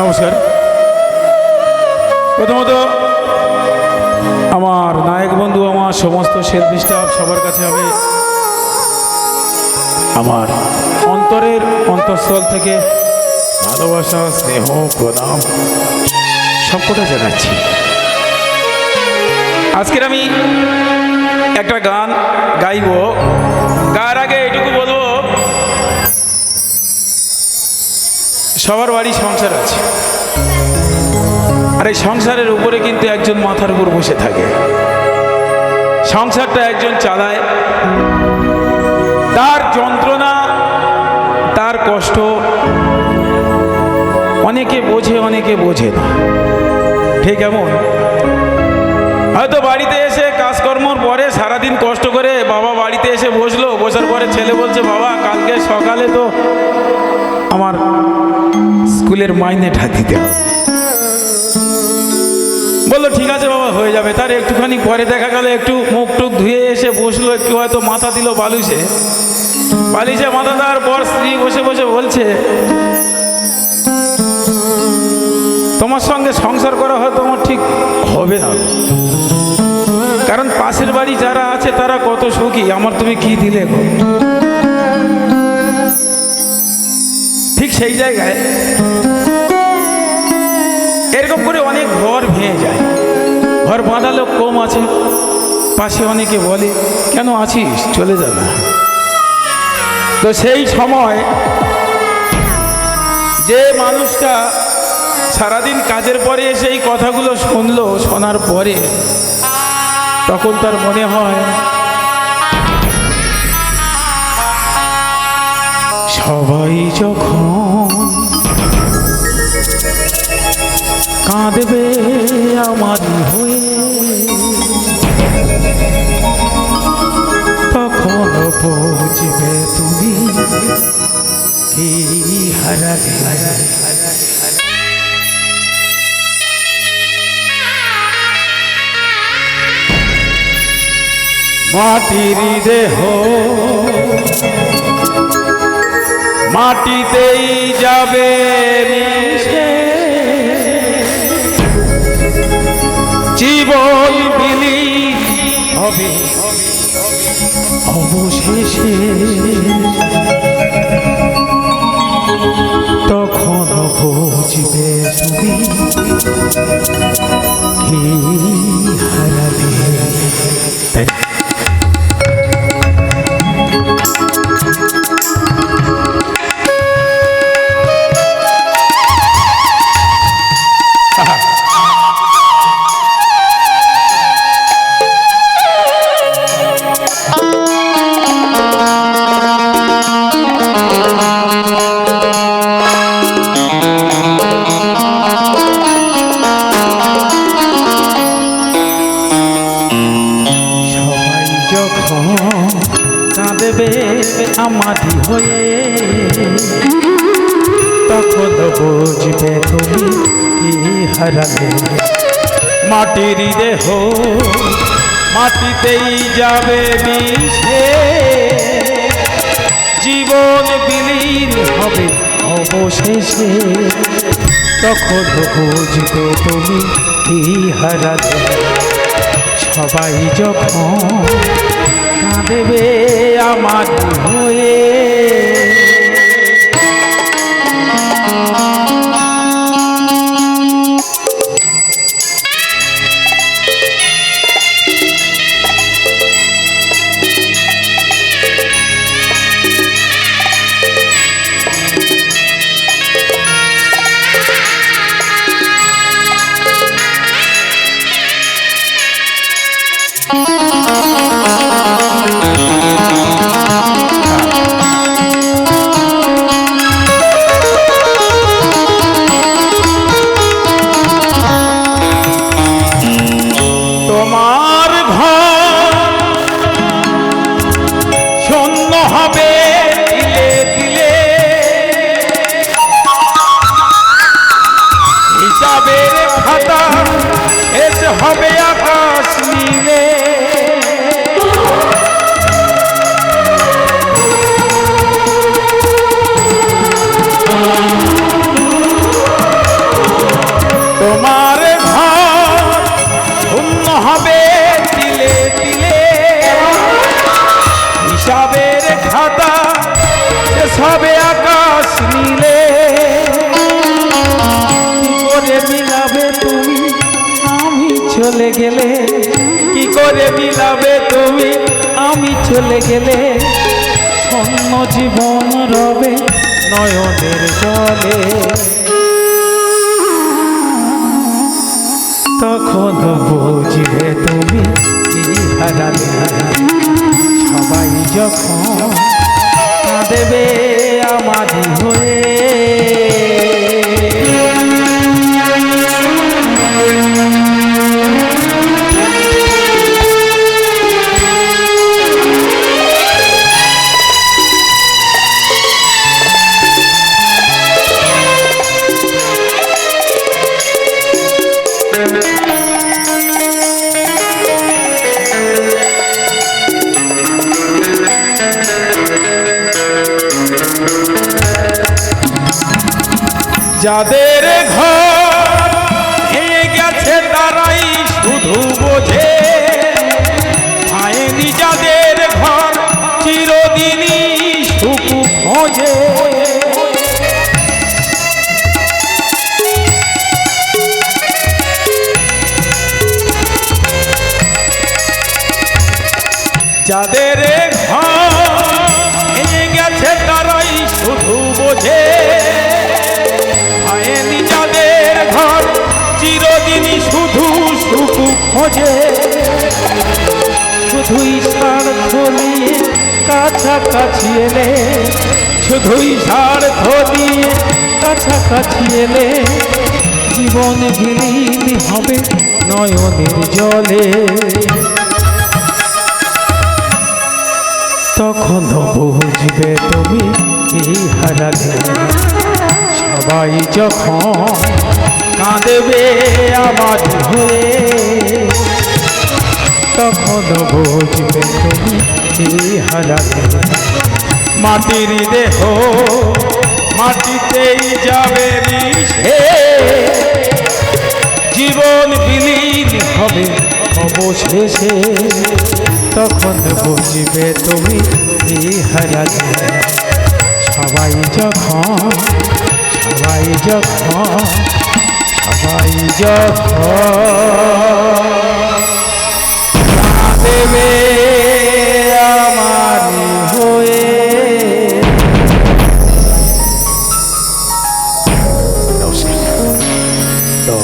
নমস্কার। প্রথমত আমার নায়ক বন্ধু, আমার সমস্ত শিল্পী স্টাফ সবার কাছে আমি আমার অন্তরের অন্তঃস্থল থেকে ভালোবাসা, স্নেহ, প্রণাম সবকটা জানাচ্ছি। আজকের আমি একটা গান গাইব। গার আগে এটুকু বলবো, সবার বাড়ি সংসার আছে, আর এই সংসারের উপরে কিন্তু একজন মাথার উপর বসে থাকে। সংসারটা একজন চালায়। তার যন্ত্রণা, তার কষ্ট অনেকে বোঝে, অনেকে বোঝে না। ঠিক এমন হয়তো বাড়িতে এসে কাজকর্মর পরে সারাদিন কষ্ট করে বাবা বাড়িতে এসে বসলো, বসার পরে ছেলে বলছে, বাবা কালকে সকালে তো আমার স্কুলের মাইনেটা দিতে হবে। বললো ঠিক আছে বাবা, হয়ে যাবে। তার একটুখানি পরে দেখা গেল একটু মুখ টুক ধুয়ে এসে বসলো, একটু হয়তো মাথা দিল বালিশে মাথা দেওয়ার পর স্ত্রী বসে বসে বলছে, তোমার সঙ্গে সংসার করা হয়তো আমার ঠিক হবে না, কারণ পাশের বাড়ি যারা আছে তারা কত সুখী, আমার তুমি কি দিলে গো। ঠিক সেই জায়গায় এরকম করে অনেক ঘর ভেঙে যায়। ঘর বাঁধা লোক কম আছে, পাশে অনেকে বলে, কেন আছিস, চলে যাবে। তো সেই সময় যে মানুষটা সারাদিন কাজের পরে এসে এই কথাগুলো শুনলো, শোনার পরে তখন তার মনে হয় সবাই যখন কাঁদবে আমার হয়ে, তখন বুঝবে তুমি কি হারালে। মাটির দেহ মাটিতেই যাবে মিশে, জীবন বিলীন হবে অবশেষে, তখন বুঝবে তুমি কি হারালে। কাঁদবে আমাদি হয়ে, তখন বুঝবে তুমি কি হারালে। মাটির দেহ মাটিতেই যাবে মিশে, জীবন বিলীন হবে অবশেষে, তখন বুঝবে তুমি কি হারালে। সবাই যখন কাঁদবে আমার হয়ে, তোমার ঘর শূন্য হবে দিলে দিলে, হিসাবের খাতা শেষ হবে আকাশ নীলে। করে মিলাবে তুমি আমি চলে গেলে, শূন্য জীবন রবে নয়নের জলে। তখন বুঝবে তুমি কি হারালে, সবাই যখন কাঁদেবে আমারই হয়ে। যাদের ঘর ভেঙে গেছে তারাই শুধু বোঝে, পায়নি যাদের ঘর চিরদিনই সুখ খোঁজে। যাদের ঘর ভেঙে গেছে তারাই শুধু বোঝে, পায়নি যাদের ঘর চিরদিনই শুধু সুখ খোঁজে। শুধুই স্বার্থ নিয়ে কাছাকাছি এলে, শুধুই স্বার্থ দিয়ে কাছাকাছি এলে, জীবন বিলীন হবে নয়নের জলে। তখন বুঝবে তুমি কি হারালে, সবাই যখন কাঁদেবে আমার হয়ে। তখন বুঝবে তুমি কি হারালে, মাটির দেহ মাটিতেই যাবে মিশে, জীবন বিলীন হবে অবশেষে। তখন বুঝবে তুমি কি হারালে, সবাই যখন সবাই যখন সবাই যখন কাঁদেবে আমার হয়ে। তো